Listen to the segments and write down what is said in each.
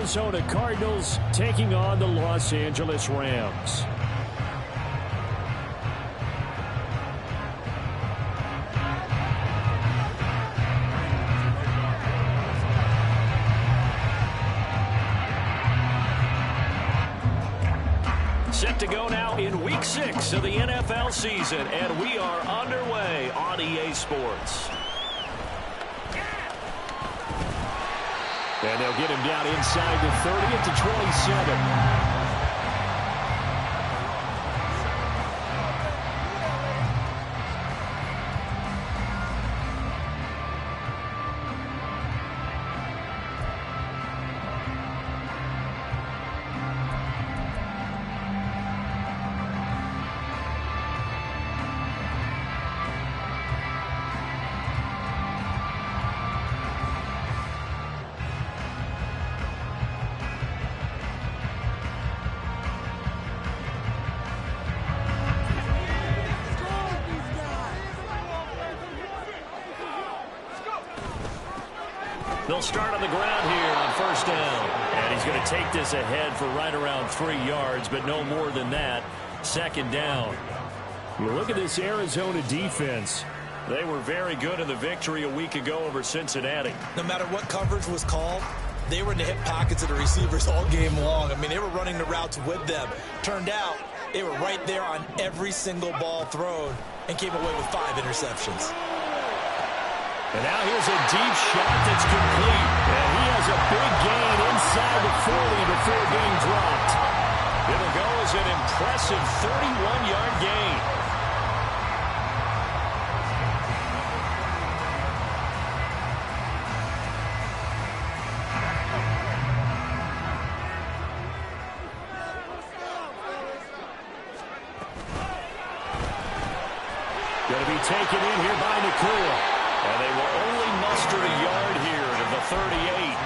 Arizona Cardinals taking on the Los Angeles Rams. Set to go now in Week 6 of the NFL season, and we are underway on EA Sports. And they'll get him down inside the 30 at the 27. They'll start on the ground here on first down. And he's going to take this ahead for right around 3 yards, but no more than that. Second down. You look at this Arizona defense. They were very good in the victory a week ago over Cincinnati. No matter what coverage was called, they were in the hip pockets of the receivers all game long. I mean, they were running the routes with them. Turned out, they were right there on every single ball thrown and came away with 5 interceptions. And now here's a deep shot that's complete. And he has a big gain inside the 40 before being dropped. It'll go as an impressive 31-yard gain. Going to be taken in here by Nakua. And they will only muster a yard here to the 38.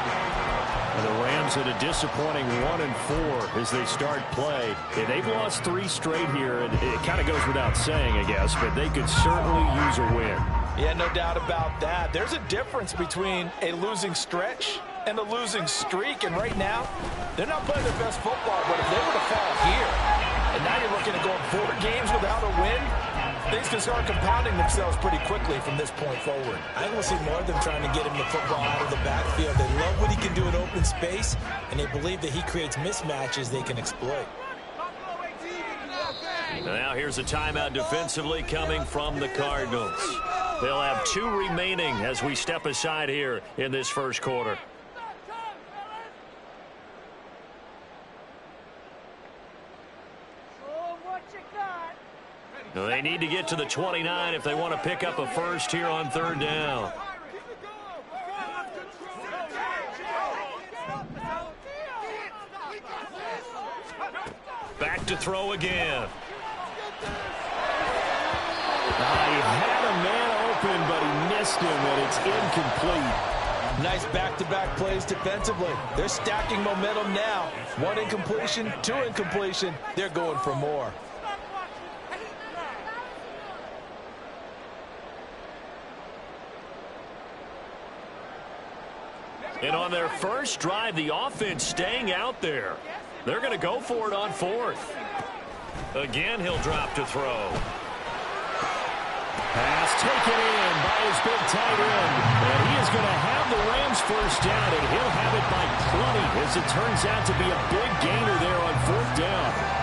And the Rams at a disappointing 1-4 as they start play. And they've lost 3 straight here, and it kind of goes without saying, I guess, but they could certainly use a win. Yeah, no doubt about that. There's a difference between a losing stretch and a losing streak, and right now, they're not playing their best football, but if they were to fall here, and now you're looking at going 4 games without a win, things can start compounding themselves pretty quickly from this point forward. I think we'll see more of them trying to get him the football out of the backfield. They love what he can do in open space, and they believe that he creates mismatches they can exploit. Now here's a timeout defensively coming from the Cardinals. They'll have 2 remaining as we step aside here in this first quarter. They need to get to the 29 if they want to pick up a first here on 3rd down. Back to throw again. He had a man open, but he missed him, and it's incomplete. Nice back-to-back plays defensively. They're stacking momentum now. 1 incompletion, 2 incompletion. They're going for more. And on their first drive, the offense staying out there. They're going to go for it on 4th. Again, he'll drop to throw. Pass taken in by his big tight end. And he is going to have the Rams first down, and he'll have it by plenty as it turns out to be a big gainer there on 4th down.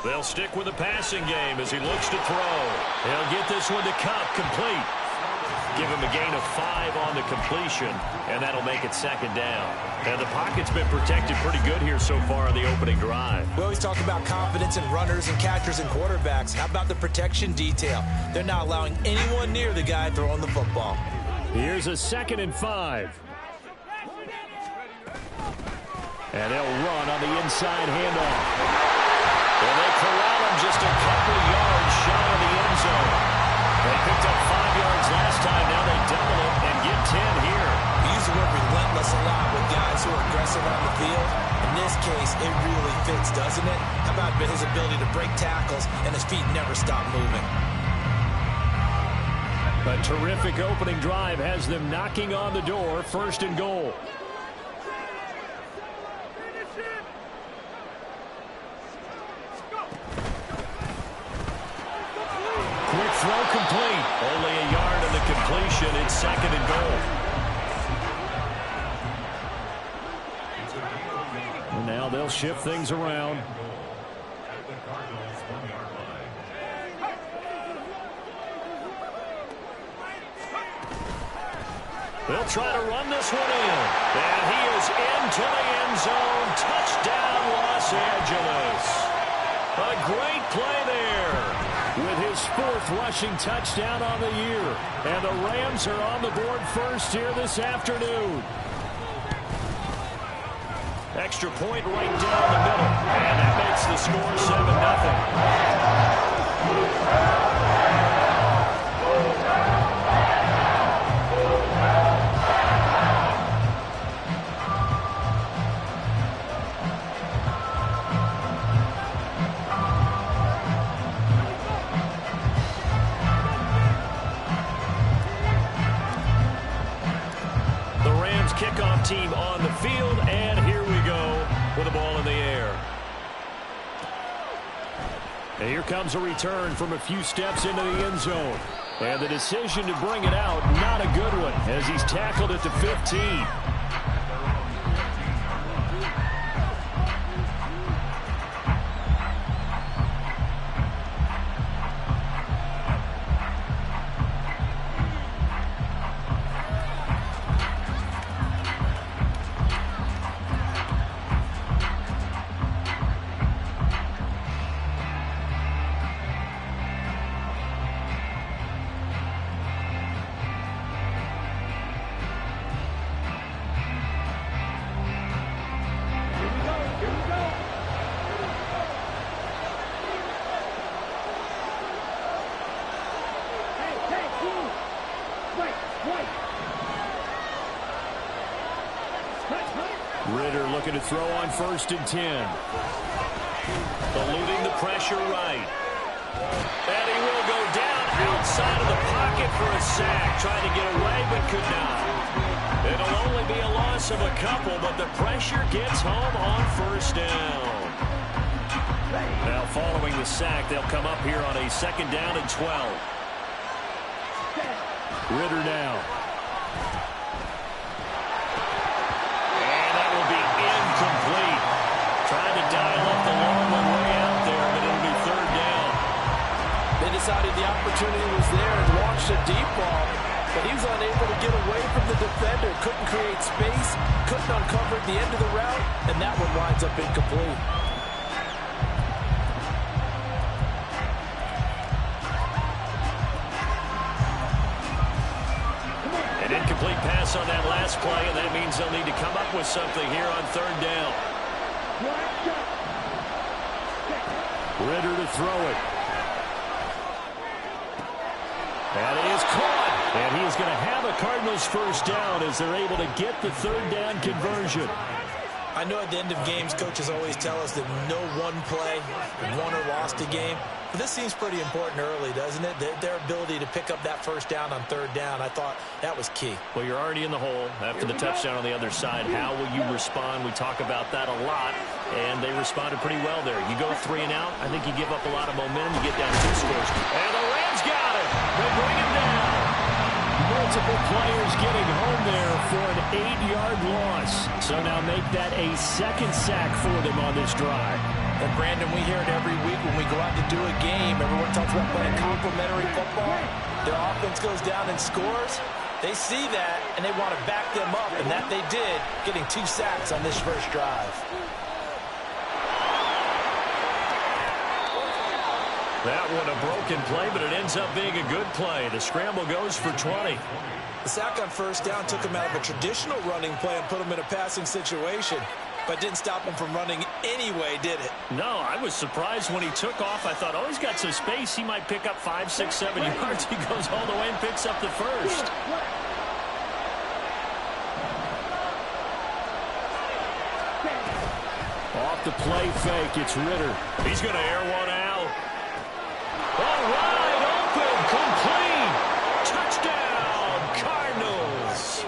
They'll stick with the passing game as he looks to throw. He'll get this one to Cup, complete. Give him a gain of 5 on the completion, and that'll make it 2nd down. And the pocket's been protected pretty good here so far in the opening drive. We always talk about confidence in runners and catchers and quarterbacks. How about the protection detail? They're not allowing anyone near the guy throwing the football. Here's a 2nd and 5. And they'll run on the inside handoff. Well, they corral him just a couple yards shy of the end zone. They picked up 5 yards last time. Now they double it and get 10 here. We use the word relentless a lot with guys who are aggressive on the field. In this case, it really fits, doesn't it? How about his ability to break tackles and his feet never stop moving? A terrific opening drive has them knocking on the door, 1st and goal. Quick throw complete. Only a yard on the completion. It's 2nd and goal. And now they'll shift things around. They'll try to run this one in. And he is into the end zone. Touchdown, Los Angeles. A great play there with his 4th rushing touchdown on the year. And the Rams are on the board first here this afternoon. Extra point right down the middle. And that makes the score 7-0. Kickoff team on the field, and here we go with the ball in the air. And here comes a return from a few steps into the end zone. And the decision to bring it out, not a good one, as he's tackled at the 15. Looking to throw on 1st and 10. Eluding the pressure right. And he will go down outside of the pocket for a sack. Trying to get away but could not. It'll only be a loss of a couple, but the pressure gets home on 1st down. Now following the sack, they'll come up here on a 2nd down and 12. Ritter now. Complete. Trying to dial up the long one way out there, but it'll be 3rd down. They decided the opportunity was there and launched a deep ball, but he was unable to get away from the defender. Couldn't create space, couldn't uncover at the end of the route, and that one winds up incomplete. An incomplete pass on that last play, and that means they'll need to come up with something here on 3rd down. Ritter to throw it. And it is caught. And he is going to have a Cardinals 1st down as they're able to get the 3rd down conversion. I know at the end of games, coaches always tell us that no one play won or lost a game. But this seems pretty important early, doesn't it? Their ability to pick up that 1st down on 3rd down, I thought that was key. Well, you're already in the hole after the touchdown on the other side. How will you respond? We talk about that a lot, and they responded pretty well there. You go 3 and out, I think you give up a lot of momentum. You get down 2 scores. And the Rams got it. They bring him down. Multiple players getting home there for an 8-yard loss. So now make that a 2nd sack for them on this drive. And Brandon, we hear it every week when we go out to do a game. Everyone talks about playing complementary football. Their offense goes down and scores. They see that, and they want to back them up, and that they did, getting 2 sacks on this first drive. That one a broken play, but it ends up being a good play. The scramble goes for 20. The sack on 1st down took him out of a traditional running play and put him in a passing situation. But didn't stop him from running anyway, did it? No, I was surprised when he took off. I thought, oh, he's got some space. He might pick up 5, 6, 7 yards. He goes all the way and picks up the 1st. off the play fake. It's Ritter. He's going to air one out. All right, open, complete. Touchdown, Cardinals.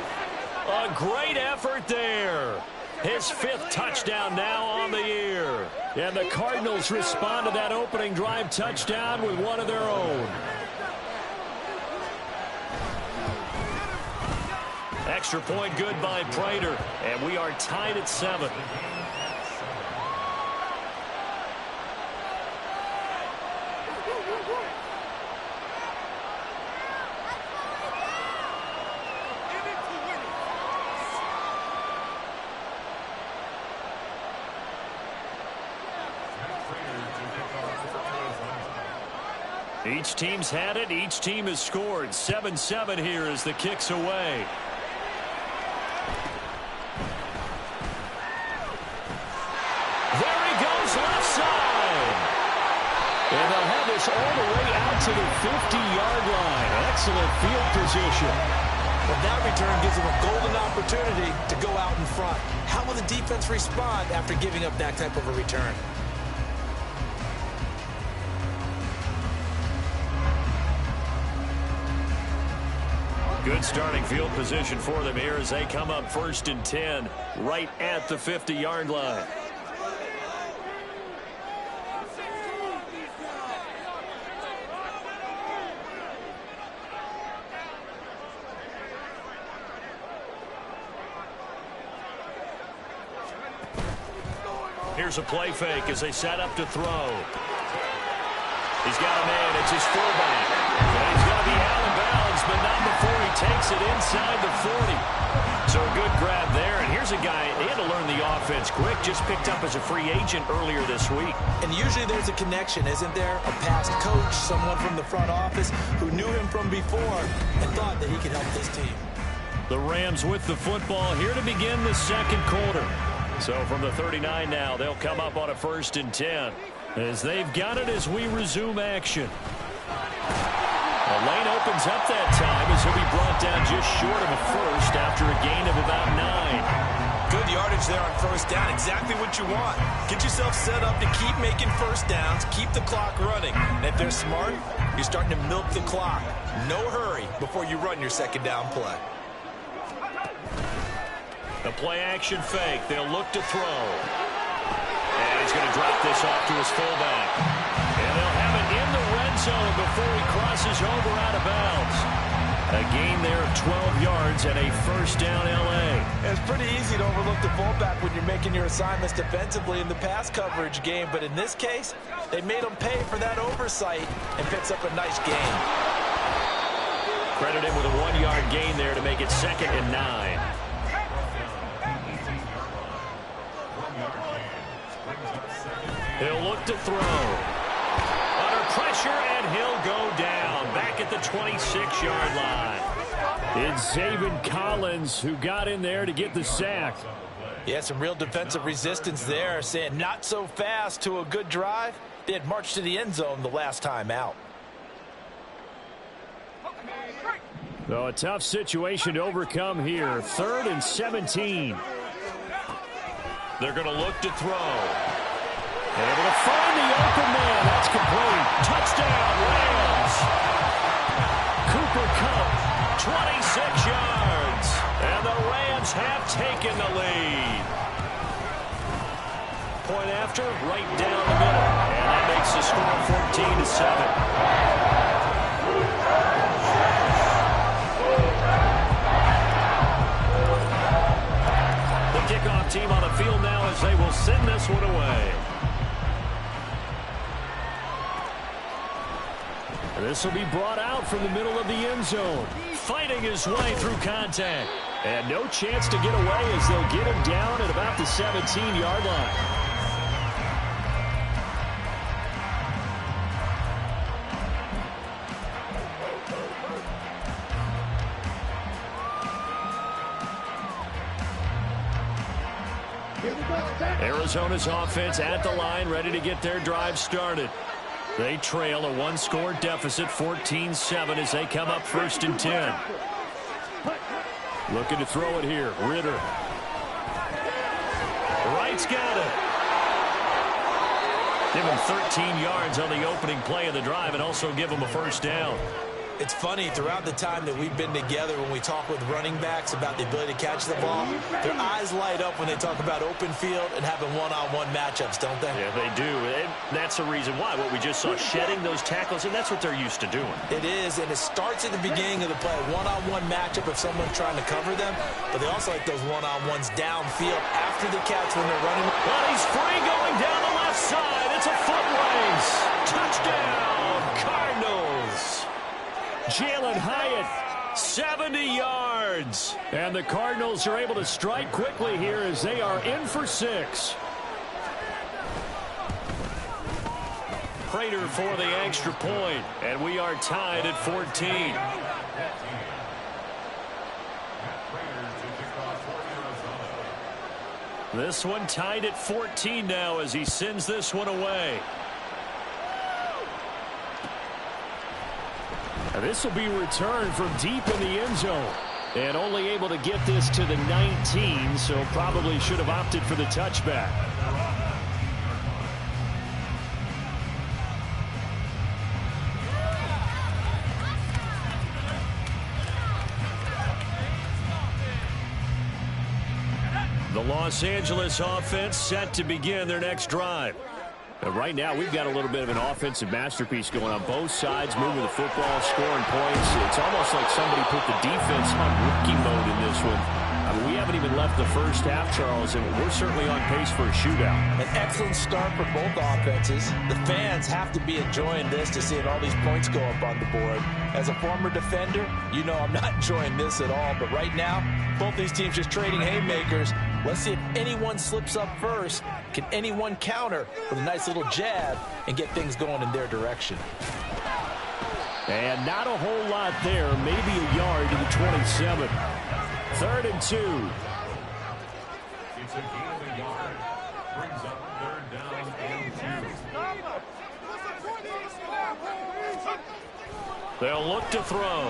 A great effort there. His 5th touchdown now on the year. And the Cardinals respond to that opening drive touchdown with one of their own. Extra point good by Prater. And we are tied at 7. Each team's had it. Each team has scored. 7-7 here as the kick's away. There he goes, left side. And they'll have this all the way out to the 50-yard line. Excellent field position. Well, that return gives them a golden opportunity to go out in front. How will the defense respond after giving up that type of a return? Good starting field position for them here as they come up 1st and 10 right at the 50-yard line. Here's a play fake as they set up to throw. He's got a man. It's his fullback. And he's going to be out of bounds, but not before he takes it inside the 40. So a good grab there. And here's a guy, he had to learn the offense quick, just picked up as a free agent earlier this week. And usually there's a connection, isn't there? A past coach, someone from the front office who knew him from before and thought that he could help this team. The Rams with the football here to begin the 2nd quarter. So from the 39 now, they'll come up on a 1st and 10. As they've got it as we resume action. The lane opens up that time as he'll be brought down just short of a first after a gain of about 9. Good yardage there on 1st down. Exactly what you want. Get yourself set up to keep making 1st downs, keep the clock running. And if they're smart, you're starting to milk the clock. No hurry before you run your 2nd down play. The play action fake. They'll look to throw. And he's going to drop this off to his fullback. And they'll have it in the red zone before he crosses over out of bounds. A gain there of 12 yards and a 1st down L.A. It's pretty easy to overlook the fullback when you're making your assignments defensively in the pass coverage game. But in this case, they made him pay for that oversight and picks up a nice gain. Credit him with a 1-yard gain there to make it 2nd and 9. He'll look to throw. Under pressure, and he'll go down. Back at the 26-yard line. It's Zaven Collins who got in there to get the sack. Yeah, some real defensive resistance there, saying not so fast to a good drive. They had marched to the end zone the last time out. So a tough situation to overcome here. 3rd and 17. They're going to look to throw. Able to find the open man. That's complete. Touchdown, Rams. Cooper Kupp, 26 yards. And the Rams have taken the lead. Point after, right down the middle. And that makes the score 14-7. The kickoff team on the field now as they will send this one away. This will be brought out from the middle of the end zone. Fighting his way through contact. And no chance to get away as they'll get him down at about the 17-yard line. Arizona's offense at the line, ready to get their drive started. They trail a 1-score deficit, 14-7, as they come up 1st and 10. Looking to throw it here. Ritter. Wright's got it. Give him 13 yards on the opening play of the drive and also give him a first down. It's funny, throughout the time that we've been together, when we talk with running backs about the ability to catch the ball, their eyes light up when they talk about open field and having one-on-one matchups, don't they? Yeah, they do. And that's the reason why. What we just saw, shedding those tackles, and that's what they're used to doing. It is, and it starts at the beginning of the play. One-on-one matchup if someone's trying to cover them, but they also like those one-on-ones downfield after the catch when they're running. But he's free going down the left side. It's a foot race. Touchdown, Cardinals. Jalen Hyatt, 70 yards. And the Cardinals are able to strike quickly here as they are in for 6. Prater for the extra point, and we are tied at 14. This one tied at 14 now as he sends this one away. This will be returned from deep in the end zone. And only able to get this to the 19, so probably should have opted for the touchback. The Los Angeles offense set to begin their next drive. Right now, we've got a little bit of an offensive masterpiece going on both sides, moving the football, scoring points. It's almost like somebody put the defense on rookie mode in this one. I mean, we haven't even left the first half, Charles, and we're certainly on pace for a shootout. An excellent start for both offenses. The fans have to be enjoying this to see all these points go up on the board. As a former defender, you know I'm not enjoying this at all. But right now, both these teams just trading haymakers. Let's see if anyone slips up first. Can anyone counter with a nice little jab and get things going in their direction? And not a whole lot there. Maybe a yard to the 27. 3rd and 2. It's a gain of a yard. Brings up 3rd down and 2. They'll look to throw.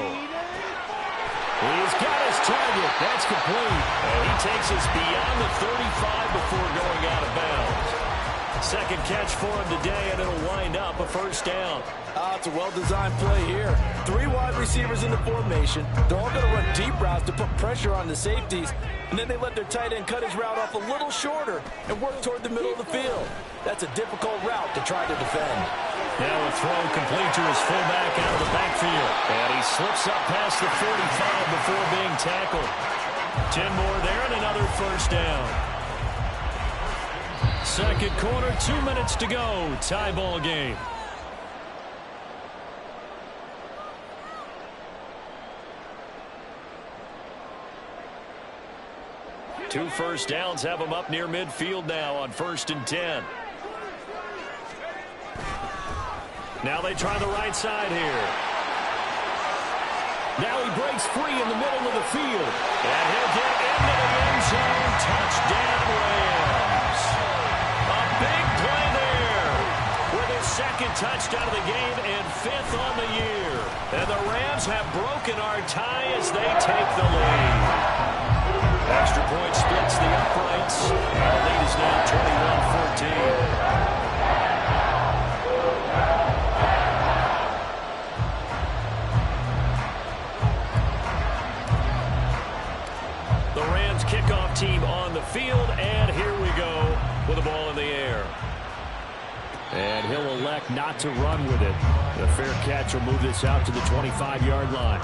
He's got his target. That's complete. And he takes us beyond the 35 before going out of bounds. Second catch for him today, and it'll wind up a first down. It's a well-designed play here. 3 wide receivers in the formation. They're all going to run deep routes to put pressure on the safeties, and then they let their tight end cut his route off a little shorter and work toward the middle of the field. That's a difficult route to try to defend. Now a throw complete to his fullback out of the backfield. And he slips up past the 45 before being tackled. 10 more there and another first down. Second quarter, 2 minutes to go. Tie ball game. Two first downs have him up near midfield now on 1st and 10. Now they try the right side here. Now he breaks free in the middle of the field. And he'll get into the end zone. Touchdown, Rams. A big play there with his 2nd touchdown of the game and 5th on the year. And the Rams have broken our tie as they take the lead. Extra point splits the uprights. The lead is now 21-14. Kickoff team on the field, and here we go with the ball in the air. And he'll elect not to run with it. The fair catch will move this out to the 25-yard line.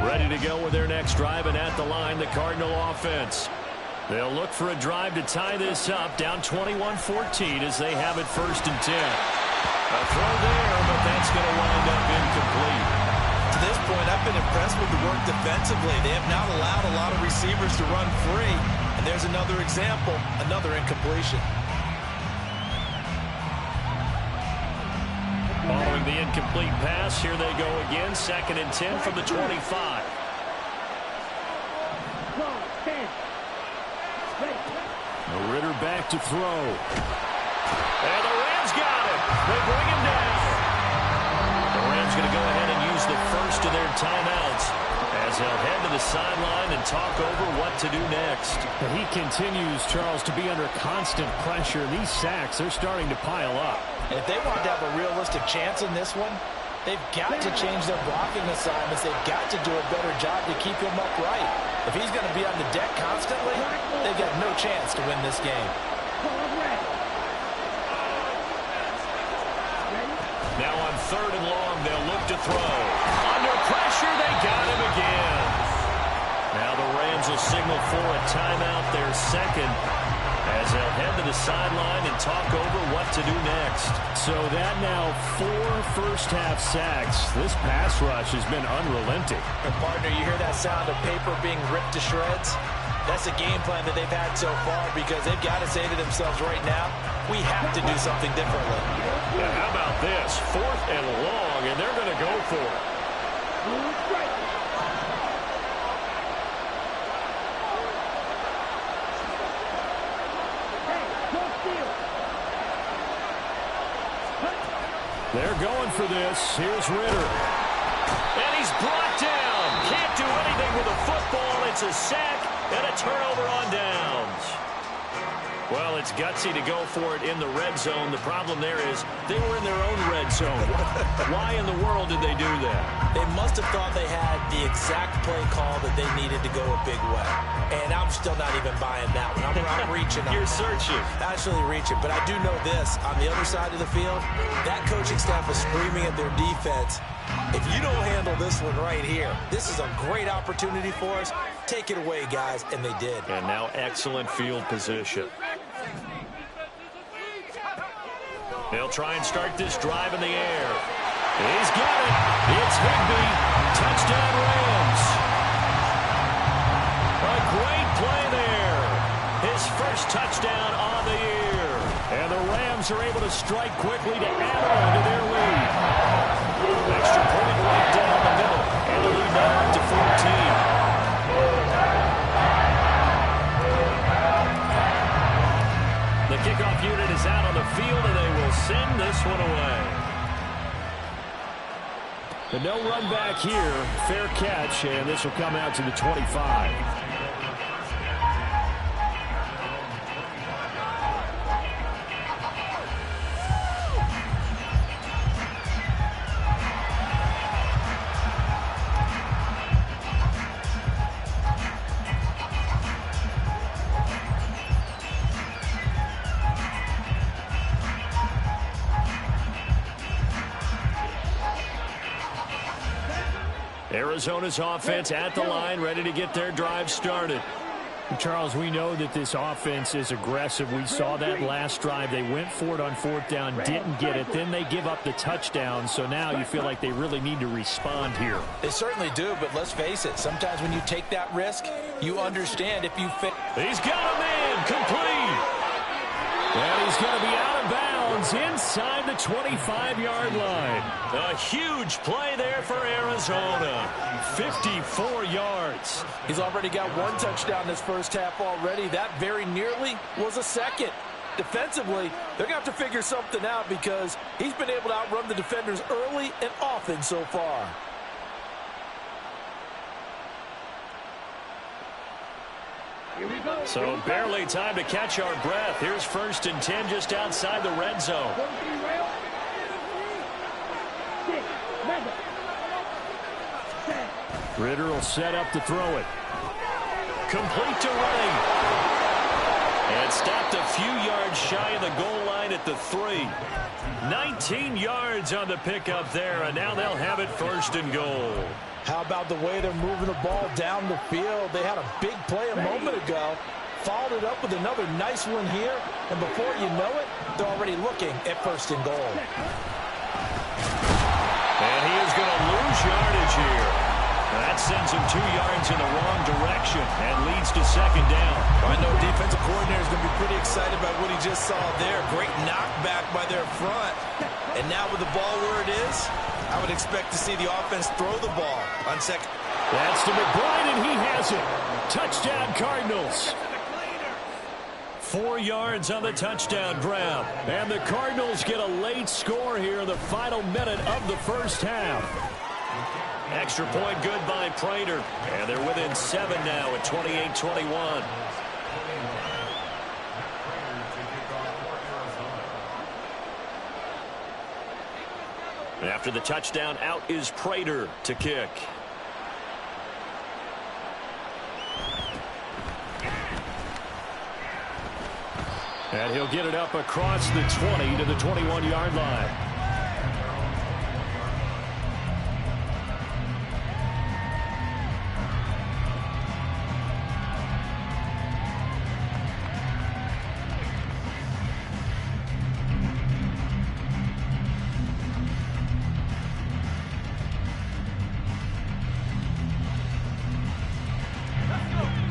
Ready to go with their next drive, and at the line, the Cardinal offense. They'll look for a drive to tie this up, down 21-14 as they have it 1st and 10. A throw there, but that's going to wind up incomplete. To this point, I've been impressed with the work defensively. They have not allowed a lot of receivers to run free. And there's another example, another incompletion. Following the incomplete pass, here they go again, 2nd and 10 from the 25. Ritter back to throw. And the Rams got him. They bring him down. The Rams going to go ahead and use the 1st first of their timeouts as they'll head to the sideline and talk over what to do next. He continues, Charles, to be under constant pressure. These sacks, they're starting to pile up. And if they want to have a realistic chance in this one, they've got to change their blocking assignments. They've got to do a better job to keep him upright. If he's going to be on the deck constantly, they've got no chance to win this game. Now on 3rd and long, they'll look to throw. Under pressure, they got him again. Now the Rams will signal for a timeout, their second, as they'll head to the sideline and talk over what to do next. So that now 4 first-half sacks. This pass rush has been unrelenting. And partner, you hear that sound of paper being ripped to shreds? That's the game plan that they've had so far because they've got to say to themselves right now, we have to do something differently. And how about this? 4th and long, and they're going to go for it. They're going for this. Here's Ritter. And he's brought down. Can't do anything with a football. It's a sack and a turnover on downs. Well, it's gutsy to go for it in the red zone. The problem there is they were in their own red zone. Why in the world did they do that? They must have thought they had the exact play call that they needed to go a big way. And I'm still not even buying that one. I'm reaching. You're searching. Actually reaching. But I do know this. On the other side of the field, that coaching staff is screaming at their defense. If you don't handle this one right here, this is a great opportunity for us. Take it away, guys. And they did. And now excellent field position. They'll try and start this drive in the air. He's got it. It's Higbee. Touchdown, Rams. A great play there. His first touchdown on the year. And the Rams are able to strike quickly to add on to their lead. Extra point right down the middle. And the lead now up to 14. The kickoff unit is out on the field, and they will send this one away. But no run back here. Fair catch, and this will come out to the 25. Arizona's offense at the line, ready to get their drive started. Charles, we know that this offense is aggressive. We saw that last drive. They went for it on 4th down, didn't get it. Then they give up the touchdown. So now you feel like they really need to respond here. They certainly do, but let's face it. Sometimes when you take that risk, you understand if you fit. He's got a man complete. And he's going to be out of bounds inside the 25-yard line. A huge play there for Arizona. 54 yards. He's already got 1 touchdown this first half already. That very nearly was a second. Defensively, they're going to have to figure something out because he's been able to outrun the defenders early and often so far. So barely time to catch our breath. Here's 1st and 10 just outside the red zone. Ritter will set up to throw it. Complete to Ray. And stopped a few yards shy of the goal line at the 3. 19 yards on the pickup there, and now they'll have it 1st and goal. How about the way they're moving the ball down the field? They had a big play a moment ago. Followed it up with another nice one here. And before you know it, they're already looking at 1st and goal. And he is going to lose yardage here. That sends him 2 yards in the wrong direction and leads to 2nd down. I know defensive coordinator is going to be pretty excited about what he just saw there. Great knockback by their front. And now with the ball where it is, I would expect to see the offense throw the ball on 2nd. That's to McBride, and he has it. Touchdown, Cardinals. 4 yards on the touchdown grab. And the Cardinals get a late score here in the final minute of the first half. Extra point good by Prater. And they're within 7 now at 28-21. After the touchdown, out is Prater to kick. And he'll get it up across the 20 to the 21-yard line.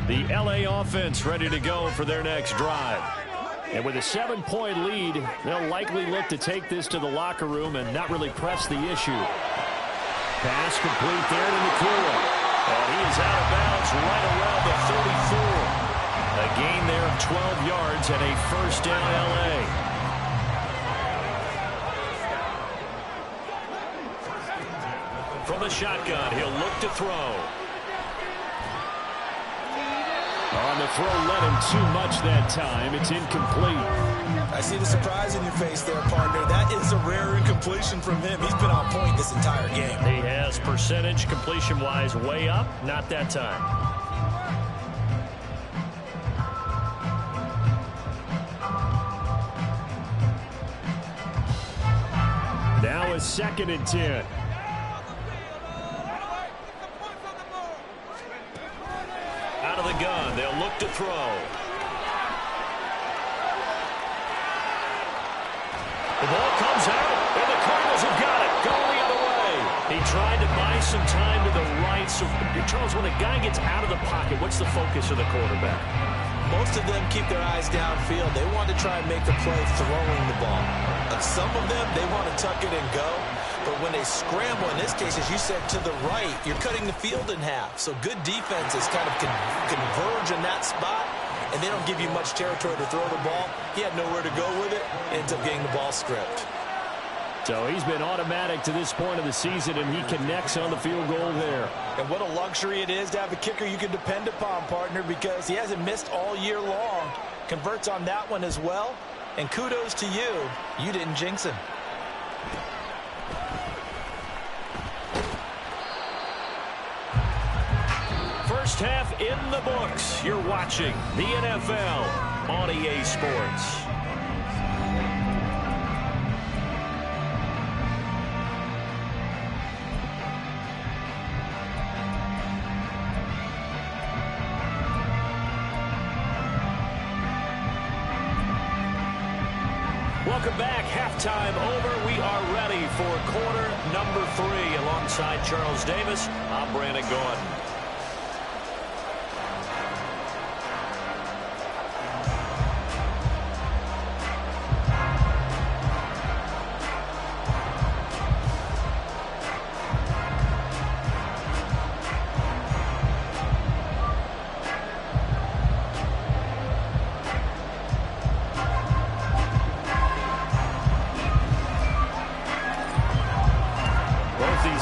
The LA offense ready to go for their next drive. And with a 7-point lead, they'll likely look to take this to the locker room and not really press the issue. Pass complete there to Nakua. And he is out of bounds right around the 34. A gain there of 12 yards and a first down LA. From the shotgun, he'll look to throw. On the throw, let him too much that time. It's incomplete. I see the surprise in your face there, partner. That is a rare incompletion from him. He's been on point this entire game. He has percentage completion-wise way up. Not that time. Now a 2nd and 10. Out of the gun, they'll look to throw. The ball comes out, and the Cardinals have got it. Going the other way. He tried to buy some time to the right. So, Charles, when a guy gets out of the pocket, what's the focus of the quarterback? Most of them keep their eyes downfield. They want to try and make a play throwing the ball. Some of them, they want to tuck it and go. But when they scramble, in this case, as you said, to the right, you're cutting the field in half. So good defenses kind of converge in that spot, and they don't give you much territory to throw the ball. He had nowhere to go with it. Ends up getting the ball stripped. So he's been automatic to this point of the season, and he connects on the field goal there. And what a luxury it is to have a kicker you can depend upon, partner, because he hasn't missed all year long. Converts on that one as well. And kudos to you. You didn't jinx him. First half in the books. You're watching the NFL on EA Sports. Welcome back. Halftime over. We are ready for quarter number 3. Alongside Charles Davis, I'm Brandon Gordon.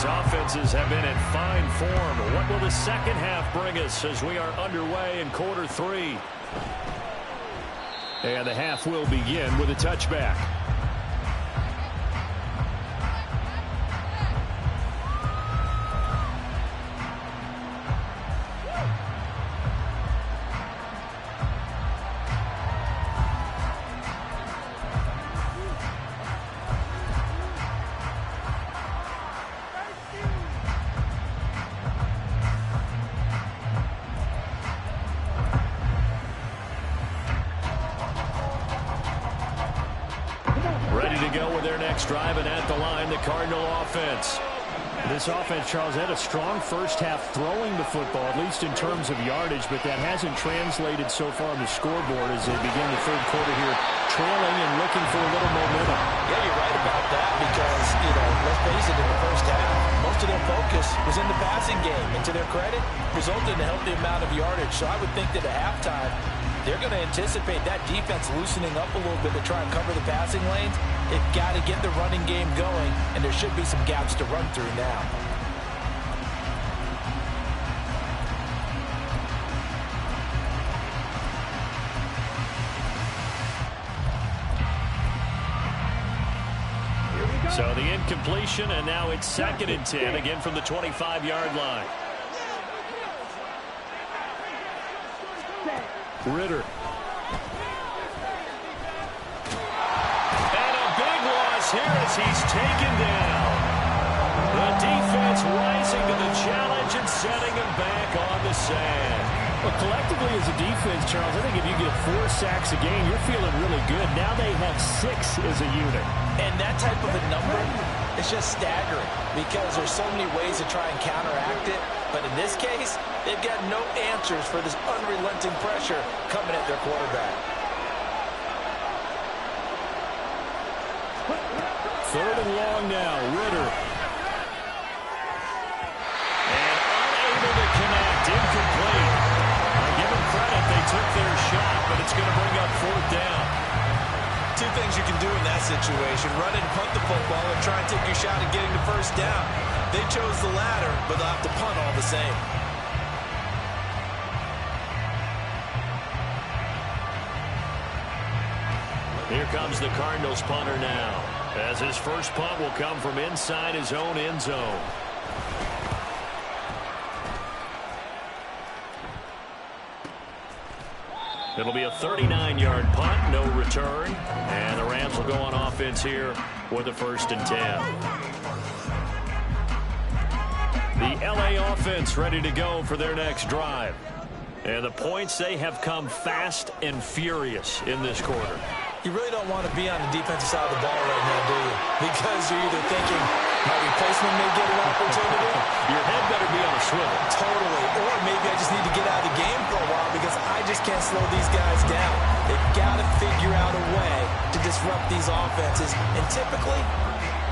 Offenses have been in fine form. What will the second half bring us as we are underway in quarter 3? And the half will begin with a touchback. Driving at the line, the Cardinal offense. This offense, Charles, had a strong first half throwing the football, at least in terms of yardage, but that hasn't translated so far on the scoreboard as they begin the third quarter here, trailing and looking for a little momentum. Yeah, you're right about that because, let's face it, in the first half, most of their focus was in the passing game, and to their credit, resulted in a healthy amount of yardage. So I would think that at halftime, they're going to anticipate that defense loosening up a little bit to try and cover the passing lanes. They've got to get the running game going, and there should be some gaps to run through now. So the incompletion, and now it's 2nd and 10, again from the 25-yard line. Ritter. And a big loss here as he's taken down. The defense rising to the challenge and setting him back on the sand. Well, collectively as a defense, Charles, I think if you get 4 sacks a game, you're feeling really good. Now they have 6 as a unit. And that type of a number is just staggering because there's so many ways to try and counteract it. But in this case, they've got no answers for this unrelenting pressure coming at their quarterback. 3rd and long now, Ritter. And unable to connect, incomplete. Give them credit, they took their shot, but it's going to bring up 4th down. 2 things you can do in that situation: run and punt the football and try and take your shot at getting the 1st down. They chose the latter, but they'll have to punt all the same. Here comes the Cardinals punter now, as his first punt will come from inside his own end zone. It'll be a 39-yard punt, no return. And the Rams will go on offense here with the 1st and 10. The LA offense ready to go for their next drive. And the points, they have come fast and furious in this quarter. You really don't want to be on the defensive side of the ball right now, do you? Because you're either thinking my replacement may get an opportunity. Your head better be on a swivel. Totally. Or maybe I just need to get out of the game for a while because I just can't slow these guys down. They've got to figure out a way to disrupt these offenses. And typically,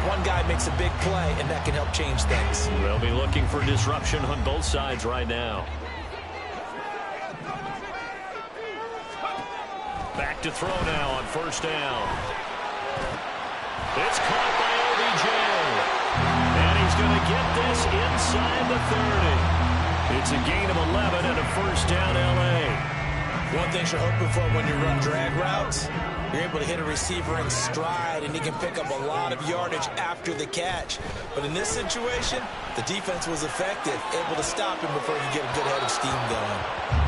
one guy makes a big play, and that can help change things. They'll be looking for disruption on both sides right now. Back to throw now on 1st down. It's caught by OBJ. And he's going to get this inside the 30. It's a gain of 11 and a 1st down, LA. One thing you're hoping for when you run drag routes, you're able to hit a receiver in stride, and he can pick up a lot of yardage after the catch. But in this situation, the defense was effective, able to stop him before he could get a good head of steam going.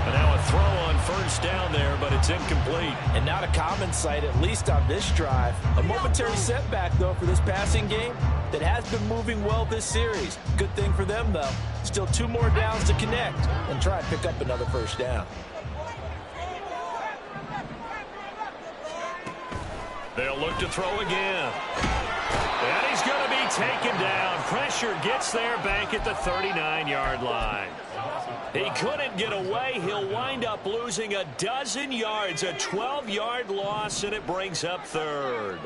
And now a throw on 1st down there, but it's incomplete. And not a common sight, at least on this drive. A momentary setback, though, for this passing game that has been moving well this series. Good thing for them, though. Still 2 more downs to connect and try and pick up another 1st down. They'll look to throw again. And he's going to be taken down. Pressure gets there back at the 39-yard line. He couldn't get away. He'll wind up losing a dozen yards, a 12-yard loss, and it brings up 3rd.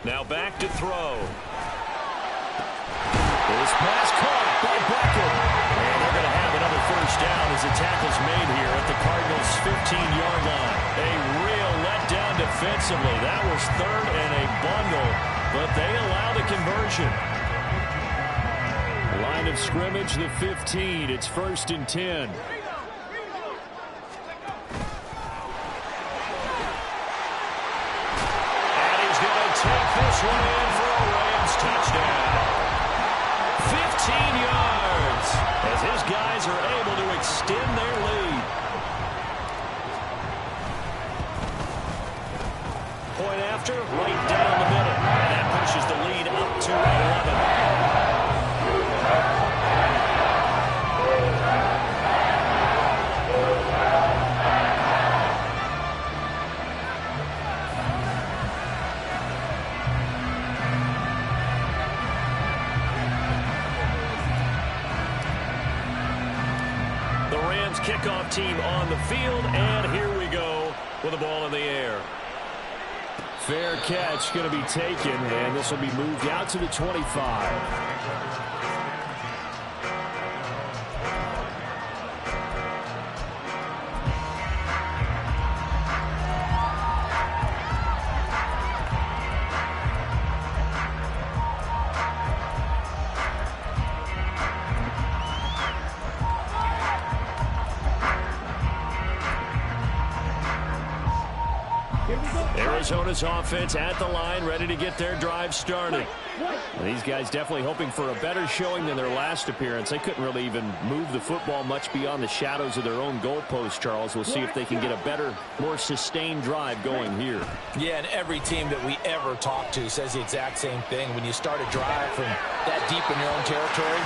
Now back to throw. This pass caught by Beckett. And they're going to have another 1st down as the tackle's made here at the Cardinals' 15-yard line. A real letdown defensively. That was 3rd and a bundle, but they allow the conversion. Line of scrimmage, the 15. It's 1st and 10. And he's going to take this one in for a Rams touchdown. 15 yards as his guys are able to extend their lead. Point after, right down the middle. And that pushes the lead up to 11. Kickoff team on the field, and here we go with the ball in the air. Fair catch going to be taken, and this will be moved out to the 25. Arizona's offense at the line, ready to get their drive started. These guys definitely hoping for a better showing than their last appearance. They couldn't really even move the football much beyond the shadows of their own goalpost, Charles. We'll see if they can get a better, more sustained drive going here. Yeah, and every team that we ever talk to says the exact same thing. When you start a drive from that deep in your own territory,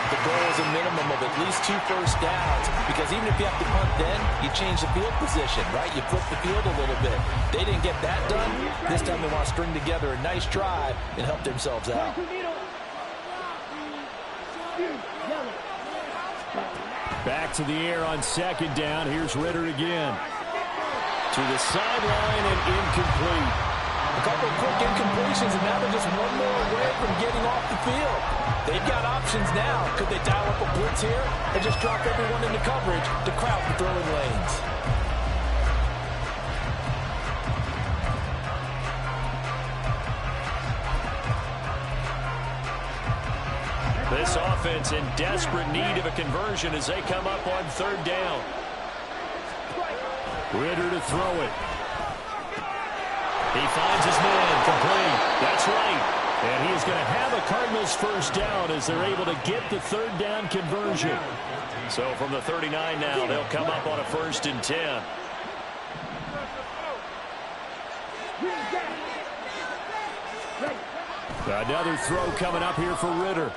the goal is a minimum of at least 2 first downs, because even if you have to punt then, you change the field position, right? You flip the field a little bit. They didn't get that done. This time they want to string together a nice drive and help themselves out. Back to the air on second down. Here's Ritter again. To the sideline and incomplete. A couple of quick incompletions, and now they're just one more away from getting off the field. They've got options now. Could they dial up a blitz here or just drop everyone into coverage to crowd the throwing lanes? This offense in desperate need of a conversion as they come up on third down. Ritter to throw it. He finds his man, complete. That's right. And he is going to have a Cardinals first down as they're able to get the third down conversion. So from the 39 now, they'll come up on a 1st and 10. Another throw coming up here for Ritter.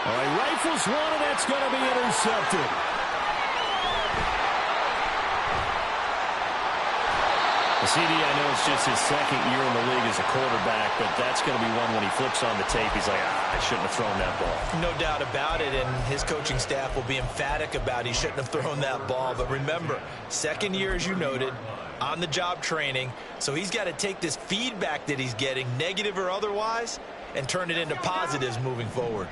All right, rifles one, and that's going to be intercepted. CD, I know it's just his second year in the league as a quarterback, but that's going to be one when he flips on the tape, he's like, I shouldn't have thrown that ball. No doubt about it, and his coaching staff will be emphatic about he shouldn't have thrown that ball. But remember, second year, as you noted, on-the-job training, so he's got to take this feedback that he's getting, negative or otherwise, and turn it into positives moving forward.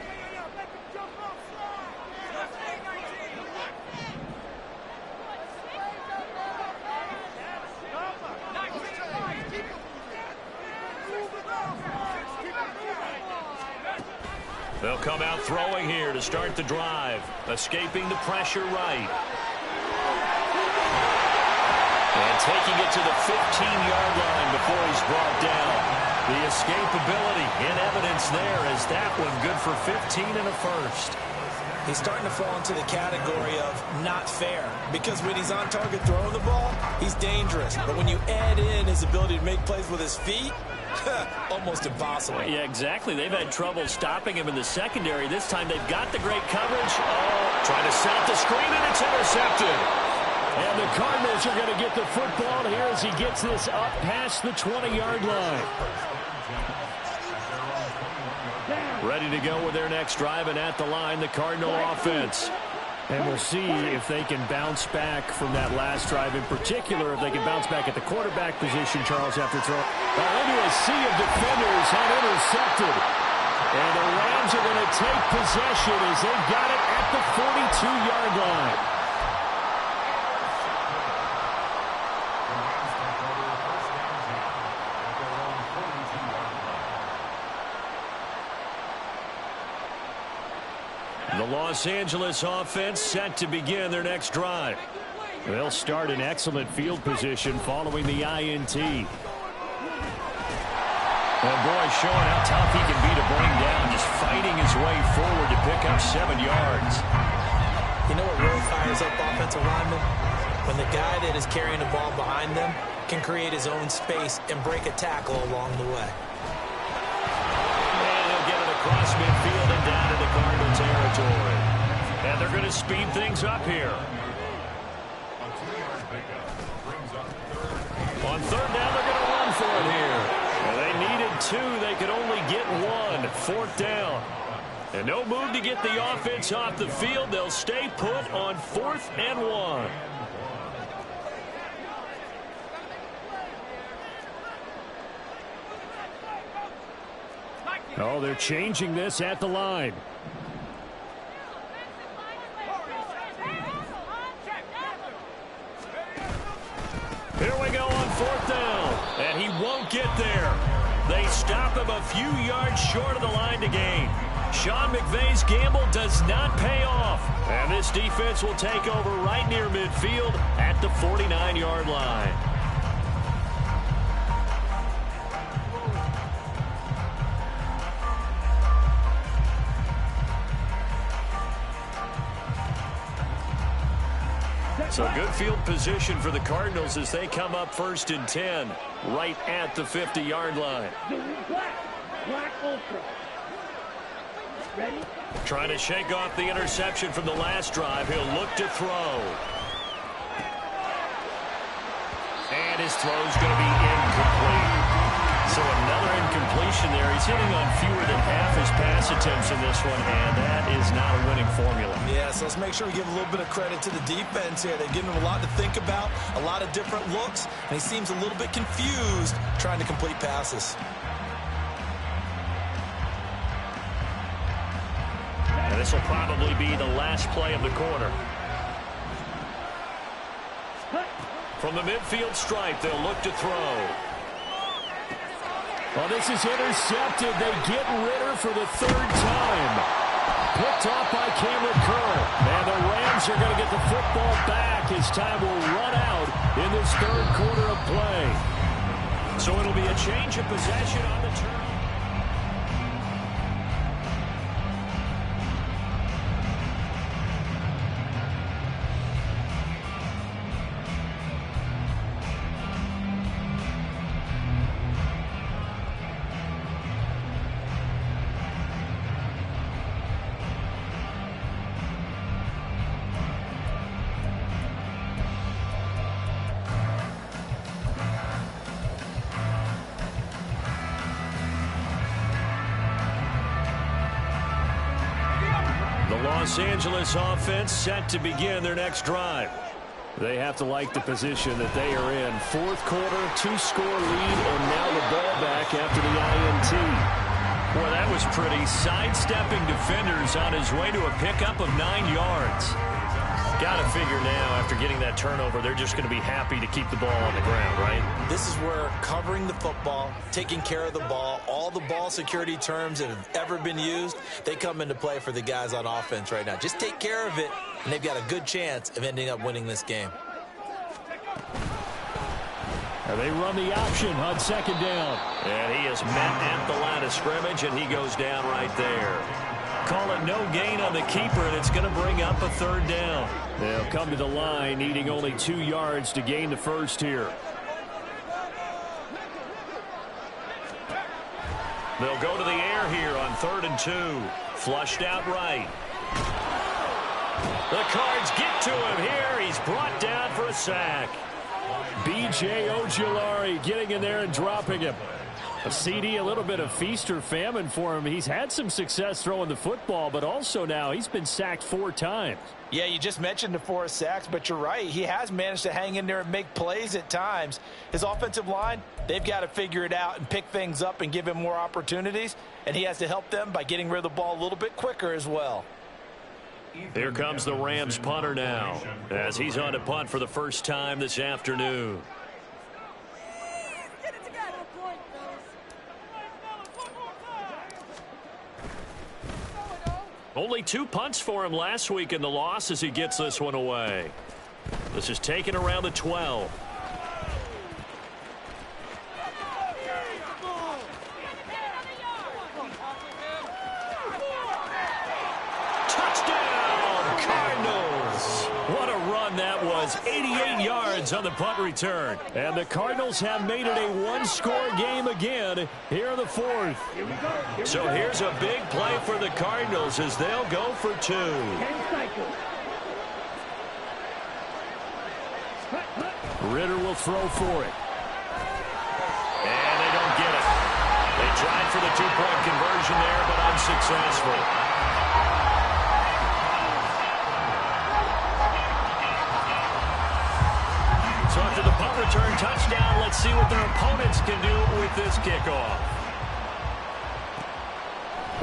They'll come out throwing here to start the drive. Escaping the pressure right. And taking it to the 15-yard line before he's brought down. The escapability in evidence there as that one good for 15 and a first. He's starting to fall into the category of not fair, because when he's on target throwing the ball, he's dangerous. But when you add in his ability to make plays with his feet, almost impossible. Yeah, exactly. They've had trouble stopping him in the secondary. This time they've got the great coverage. Oh, trying to set up the screen, and it's intercepted. And the Cardinals are going to get the football here as he gets this up past the 20-yard line. Ready to go with their next drive, and at the line, the Cardinal offense. And we'll see if they can bounce back from that last drive. In particular, if they can bounce back at the quarterback position, Charles, after throwing into a sea of defenders and intercepted. And the Rams are going to take possession as they've got it at the 42-yard line. The Los Angeles offense set to begin their next drive. They'll start in excellent field position following the INT. And boy, showing how tough he can be to bring down, just fighting his way forward to pick up 7 yards. You know what really fires up offensive linemen? When the guy that is carrying the ball behind them can create his own space and break a tackle along the way. And he'll get it across midfield and down into Cardinal territory. And they're going to speed things up here. On third down, they're going to run for it here. Well, they needed 2. They could only get 1. 4th down. And no move to get the offense off the field. They'll stay put on 4th and 1. Oh, they're changing this at the line. Here we go on 4th down. And he won't get there. They stop him a few yards short of the line to gain. Sean McVay's gamble does not pay off. And this defense will take over right near midfield at the 49-yard line. So good field position for the Cardinals as they come up 1st and 10, right at the 50-yard line. Black Ultra. Ready? Trying to shake off the interception from the last drive. He'll look to throw. And his throw's going to be incomplete. So another incompletion there. He's hitting on fewer than half his pass attempts in this one, and that is not a winning formula. Yeah, so let's make sure we give a little bit of credit to the defense here. They've given him a lot to think about, a lot of different looks, and he seems a little bit confused trying to complete passes. And this will probably be the last play of the quarter. From the midfield stripe, they'll look to throw. Well, this is intercepted. They get Ritter for the 3rd time. Picked off by Cameron Curl. And the Rams are going to get the football back as time will run out in this 3rd quarter of play. So it'll be a change of possession on the turn. Los Angeles offense set to begin their next drive. They have to like the position that they are in. 4th quarter, 2-score lead, and now the ball back after the INT. Boy, that was pretty. Sidestepping defenders on his way to a pickup of 9 yards. Got to figure now, after getting that turnover, they're just going to be happy to keep the ball on the ground, right? This is where covering the football, taking care of the ball, all the ball security terms that have ever been used, they come into play for the guys on offense right now. Just take care of it, and they've got a good chance of ending up winning this game. And they run the option on 2nd down. And he is met at the line of scrimmage, and he goes down right there. Call it no gain on the keeper, and it's going to bring up a 3rd down. They'll come to the line, needing only 2 yards to gain the first here. They'll go to the air here on 3rd and 2. Flushed out right. The Cards get to him here. He's brought down for a sack. B.J. Ojulari getting in there and dropping him. A CD, a little bit of feast or famine for him. He's had some success throwing the football, but also now he's been sacked 4 times. Yeah, you just mentioned the 4 sacks, but you're right. He has managed to hang in there and make plays at times. His offensive line, they've got to figure it out and pick things up and give him more opportunities, and he has to help them by getting rid of the ball a little bit quicker as well. Here comes the Rams punter now, as he's on to punt for the first time this afternoon. Only 2 punts for him last week in the loss as he gets this one away. This is taken around the 12. Touchdown, Cardinals! What a run that was. 88 yards on the punt return. And the Cardinals have made it a 1-score game again here in the 4th. So here's a big play for the Cardinals as they'll go for 2. Ritter will throw for it. And they don't get it. They tried for the 2-point conversion there, but unsuccessful. So after the punt return touchdown, let's see what their opponents can do with this kickoff.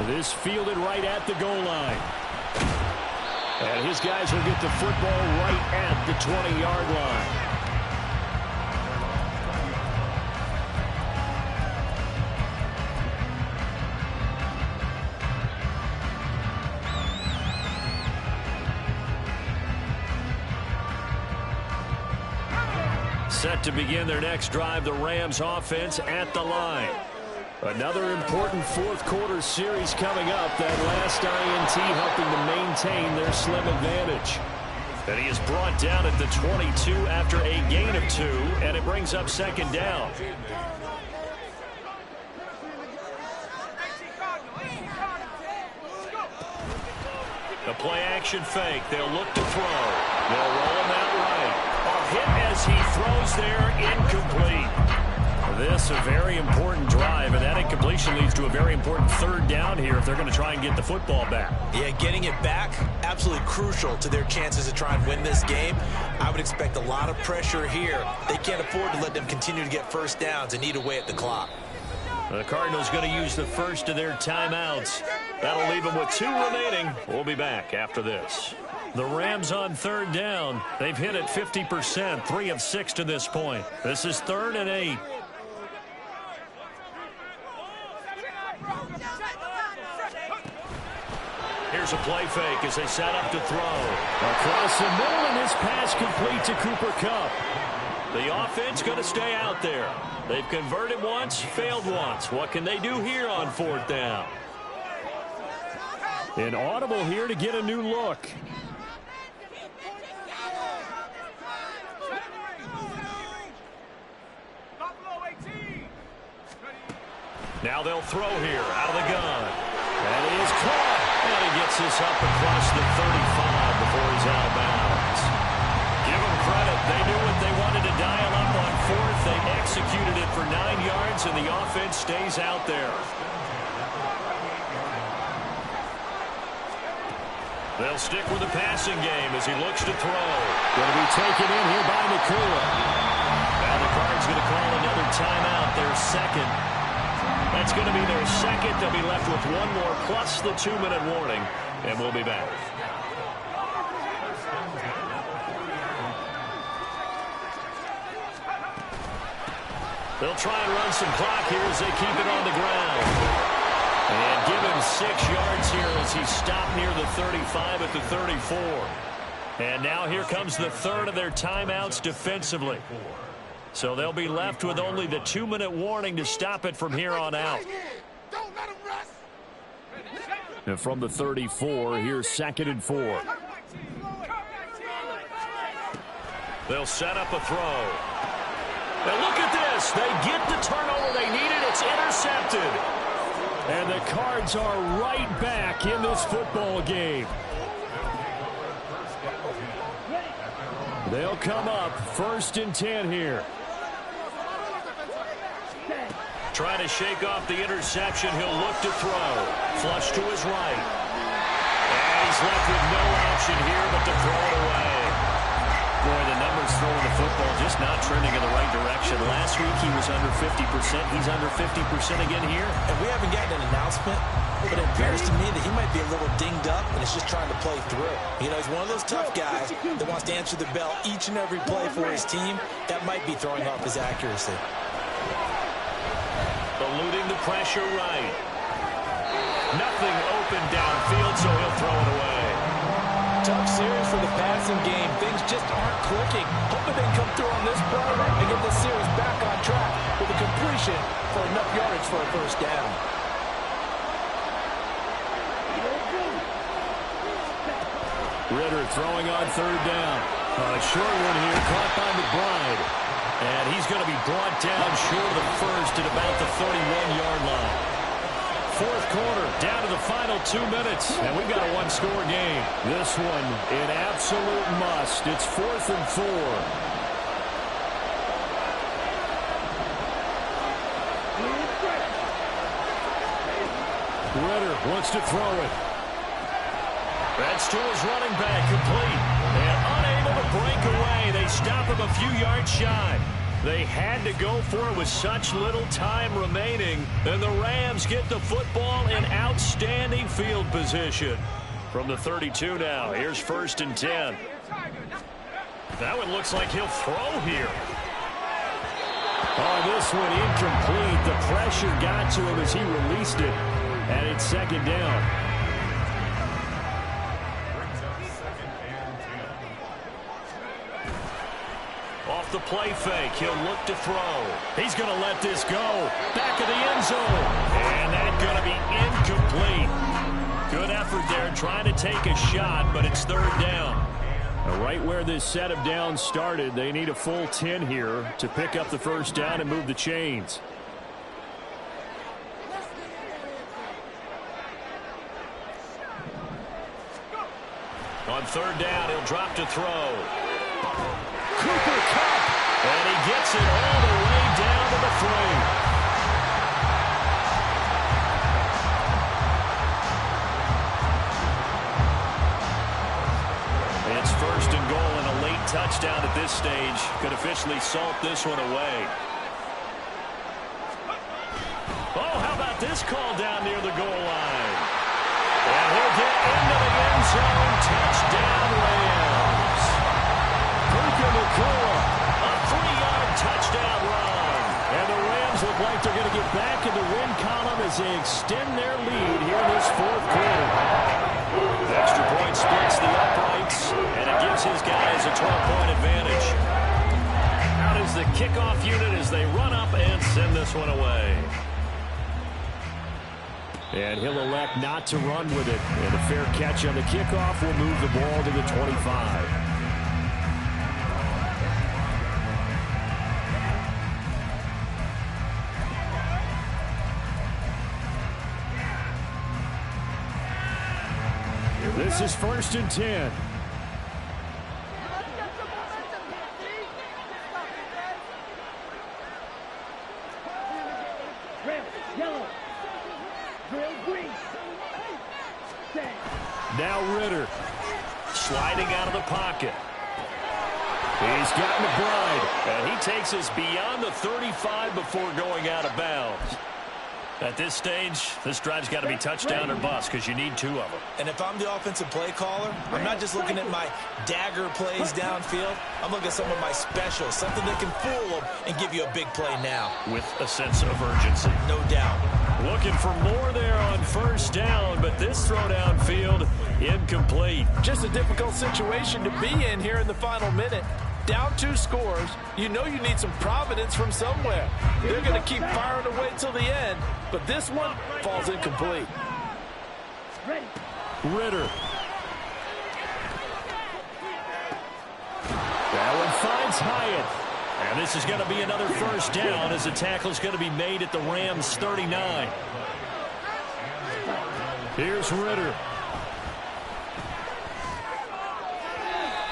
This fielded right at the goal line. And his guys will get the football right at the 20-yard line. Set to begin their next drive, the Rams offense at the line. Another important 4th quarter series coming up. That last INT helping to maintain their slim advantage. And he is brought down at the 22 after a gain of 2, and it brings up second down. The play-action fake. They'll look to throw. They'll roll him out right. A hit as he throws there, incomplete. This a very important drive, and that incompletion leads to a very important third down here if they're going to try and get the football back. Yeah, getting it back, absolutely crucial to their chances to try and win this game. I would expect a lot of pressure here. They can't afford to let them continue to get first downs and eat away at the clock. The Cardinals going to use the first of their timeouts. That'll leave them with 2 remaining. We'll be back after this. The Rams on third down. They've hit it 50%, 3 of 6 to this point. This is 3rd and 8. Here's a play fake as they set up to throw. Across the middle, and this pass complete to Cooper Kupp. The offense going to stay out there. They've converted once, failed once. What can they do here on 4th down? An audible here to get a new look. Now they'll throw here out of the gun. And he is caught. And he gets this up across the 35 before he's out of bounds. Give them credit. They knew what they wanted to dial up on 4th. They executed it for 9 yards, and the offense stays out there. They'll stick with the passing game as he looks to throw. Going to be taken in here by Nakua. Now the Cards going to call another timeout, their second. That's going to be their second. They'll be left with 1 more plus the 2-minute warning, and we'll be back. They'll try and run some clock here as they keep it on the ground. And give him 6 yards here as he stopped near the 35 at the 34. And now here comes the third of their timeouts defensively. So they'll be left with only the 2-minute warning to stop it from here on out. And from the 34, here's 2nd and 4. They'll set up a throw. And look at this. They get the turnover they needed. It's intercepted. And the Cards are right back in this football game. They'll come up 1st and 10 here. Trying to shake off the interception. He'll look to throw. Flush to his right. And he's left with no option here but to throw it away. Boy, the numbers throwing the football just not trending in the right direction. Last week he was under 50%. He's under 50% again here. And we haven't gotten an announcement, but it appears to me that he might be a little dinged up and is just trying to play through. You know, he's one of those tough guys that wants to answer the bell each and every play for his team. That might be throwing off his accuracy. Eluding the pressure right. Nothing open downfield, so he'll throw it away. Tough series for the passing game. Things just aren't clicking. Hoping they can come through on this play and get this series back on track with a completion for enough yardage for a first down. Ritter throwing on 3rd down. A short one here, caught by McBride. And he's going to be brought down short of the first at about the 31-yard line. 4th quarter, down to the final 2 minutes, and we've got a 1-score game. This one, an absolute must. It's 4th and 4. Ritter wants to throw it. That's to his running back, complete. And unable to break away. They stop him a few yards shy. They had to go for it with such little time remaining. And the Rams get the football in outstanding field position. From the 32 now, here's 1st and 10. That one looks like he'll throw here. Oh, this one incomplete. The pressure got to him as he released it. And it's 2nd down. Off the play fake, he'll look to throw. He's going to let this go. Back of the end zone. And that's going to be incomplete. Good effort there trying to take a shot, but it's 3rd down. Right where this set of downs started, they need a full 10 here to pick up the first down and move the chains. On third down, he'll drop to throw. Cooper Kupp, and he gets it all the way down to the 3. It's first and goal, and a late touchdown at this stage could officially salt this one away. Oh, how about this call down near the goal line? And he'll get into the end zone. Touchdown, Rams. Puka Nacua, a 3-yard touchdown run. And the Rams look like they're going to get back in the win column as they extend their lead here in this fourth quarter. The extra point splits the uprights, and it gives his guys a 12-point advantage. Out is the kickoff unit as they run up and send this one away. And he'll elect not to run with it. And a fair catch on the kickoff will move the ball to the 25. This is first and 10. Red, yellow, green. Now Ritter sliding out of the pocket. He's got McBride, and he takes us beyond the 35 before going out of bounds. At this stage, this drive's got to be touchdown or bust because you need 2 of them. And if I'm the offensive play caller, I'm not just looking at my dagger plays downfield. I'm looking at some of my specials, something that can fool them and give you a big play now. With a sense of urgency. No doubt. Looking for more there on first down, but this throw downfield, incomplete. Just a difficult situation to be in here in the final minute. Down 2 scores, you know you need some providence from somewhere. They're going to keep firing away till the end, but this one falls incomplete. Ritter. That one finds Hyatt. And this is going to be another first down as the tackle is going to be made at the Rams' 39. Here's Ritter.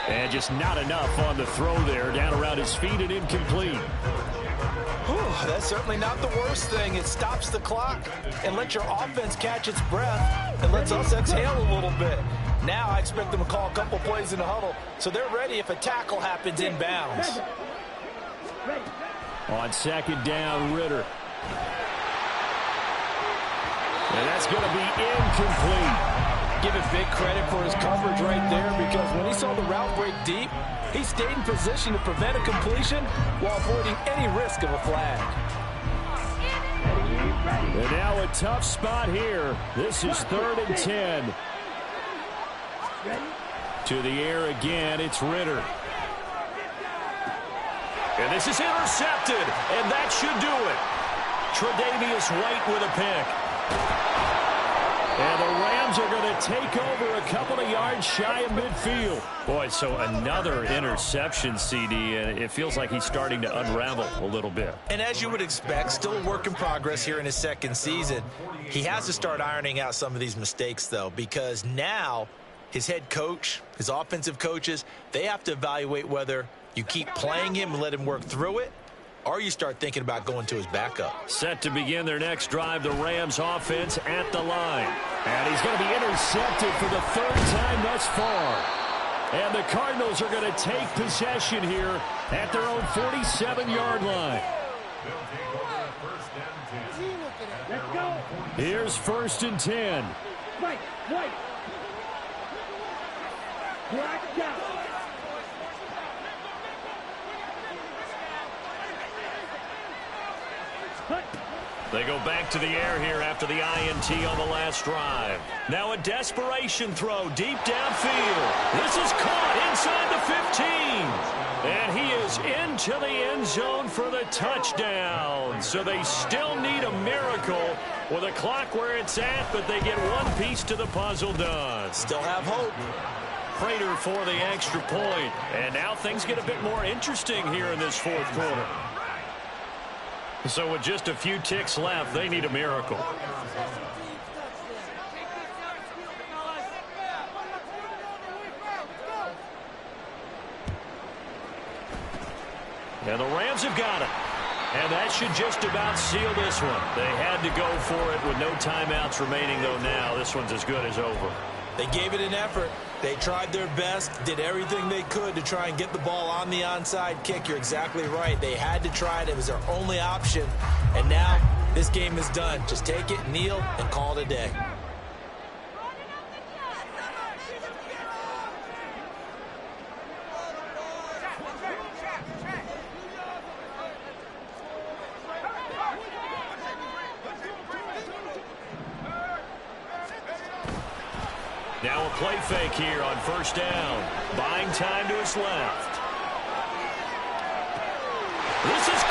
And just not enough on the throw there. Down around his feet and incomplete. Whew, that's certainly not the worst thing. It stops the clock and lets your offense catch its breath and lets us exhale a little bit. Now I expect them to call a couple plays in the huddle so they're ready if a tackle happens inbounds. On second down, Ritter. And that's going to be incomplete. Give it big credit for his coverage right there because when he saw the route break deep, he stayed in position to prevent a completion while avoiding any risk of a flag. And now a tough spot here. This is 3rd and 10. To the air again, it's Ritter. And this is intercepted, and that should do it. Tre'Davious White with a pick. And the Rams are going to take over a couple of yards shy of midfield. Boy, so another interception, CD, and it feels like he's starting to unravel a little bit. And as you would expect, still a work in progress here in his second season. He has to start ironing out some of these mistakes, though, because now his head coach, his offensive coaches, they have to evaluate whether you keep playing him and let him work through it, or you start thinking about going to his backup. Set to begin their next drive, the Rams offense at the line. And he's going to be intercepted for the 3rd time thus far. And the Cardinals are going to take possession here at their own 47-yard line. Let's go. Here's 1st and 10. White. Black out. They go back to the air here after the INT on the last drive. Now a desperation throw deep downfield. This is caught inside the 15. And he is into the end zone for the touchdown. So they still need a miracle with a clock where it's at, but they get one piece to the puzzle done. Still have hope. Prater for the extra point. And now things get a bit more interesting here in this fourth quarter. So with just a few ticks left, they need a miracle. And the Rams have got it. And that should just about seal this one. They had to go for it with no timeouts remaining, though now this one's as good as over. They gave it an effort. They tried their best, did everything they could to try and get the ball on the onside kick. You're exactly right. They had to try it. It was their only option. And now this game is done. Just take it, kneel, and call it a day. Now a play fake here on first down. Buying time to his left. This is